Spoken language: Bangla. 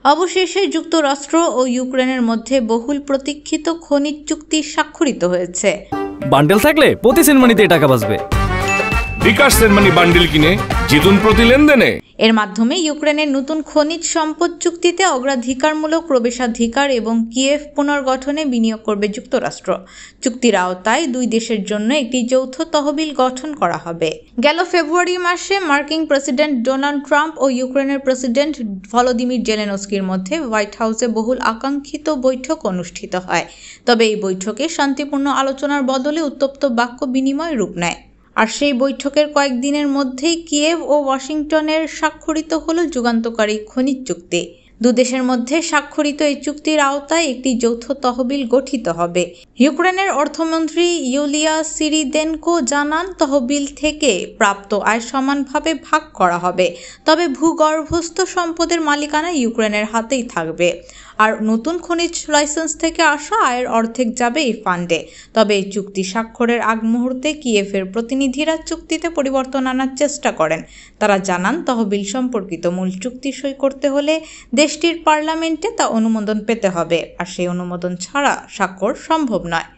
অবশেষে যুক্তরাষ্ট্র ও ইউক্রেনের মধ্যে বহুল প্রতীক্ষিত খনিজ চুক্তি স্বাক্ষরিত হয়েছে। বান্ডেল থাকলে প্রতি সেনমানিতে টাকা বাঁচবে। বিকাশ সেনমানি বান্ডেল কিনে জিতুন প্রতি লেনদেনে। এর মাধ্যমে ইউক্রেনের নতুন খনিজ সম্পদ চুক্তিতে অগ্রাধিকারমূলক প্রবেশাধিকার এবং কিয়েভ পুনর্গঠনে বিনিয়োগ করবে যুক্তরাষ্ট্র। চুক্তির আওতায় দুই দেশের জন্য একটি যৌথ তহবিল গঠন করা হবে। গেল ফেব্রুয়ারি মাসে মার্কিন প্রেসিডেন্ট ডোনাল্ড ট্রাম্প ও ইউক্রেনের প্রেসিডেন্ট ভলোদিমির জেলেনস্কির মধ্যে হোয়াইট হাউসে বহুল আকাঙ্ক্ষিত বৈঠক অনুষ্ঠিত হয়। তবে এই বৈঠকে শান্তিপূর্ণ আলোচনার বদলে উত্তপ্ত বাক্য বিনিময় রূপ নেয়। আর সেই বৈঠকের কয়েকদিনের মধ্যেই কিয়েভ ও ওয়াশিংটনের স্বাক্ষরিত হলো যুগান্তকারী খনিজ চুক্তি। দুদেশের মধ্যে স্বাক্ষরিত এই চুক্তির আওতায় একটি যৌথ তহবিল গঠিত হবে। ইউক্রেনের অর্থমন্ত্রী ইউলিয়া সিরিদেনকো জানান, তহবিল থেকে প্রাপ্ত আয় সমানভাবে ভাগ করা হবে, তবে ভূগর্ভস্থ সম্পদের মালিকানা ইউক্রেনের হাতেই থাকবে। আর নতুন খনিজ লাইসেন্স থেকে আসা আয়ের অর্ধেক যাবে এই ফান্ডে। তবে এই চুক্তি স্বাক্ষরের আগ মুহূর্তে কিয়েভের প্রতিনিধিরা চুক্তিতে পরিবর্তন আনার চেষ্টা করেন। তারা জানান, তহবিল সম্পর্কিত মূল চুক্তি সই করতে হলে দেশটির পার্লামেন্টে তা অনুমোদন পেতে হবে, আর সেই অনুমোদন ছাড়া স্বাক্ষর সম্ভব নয়।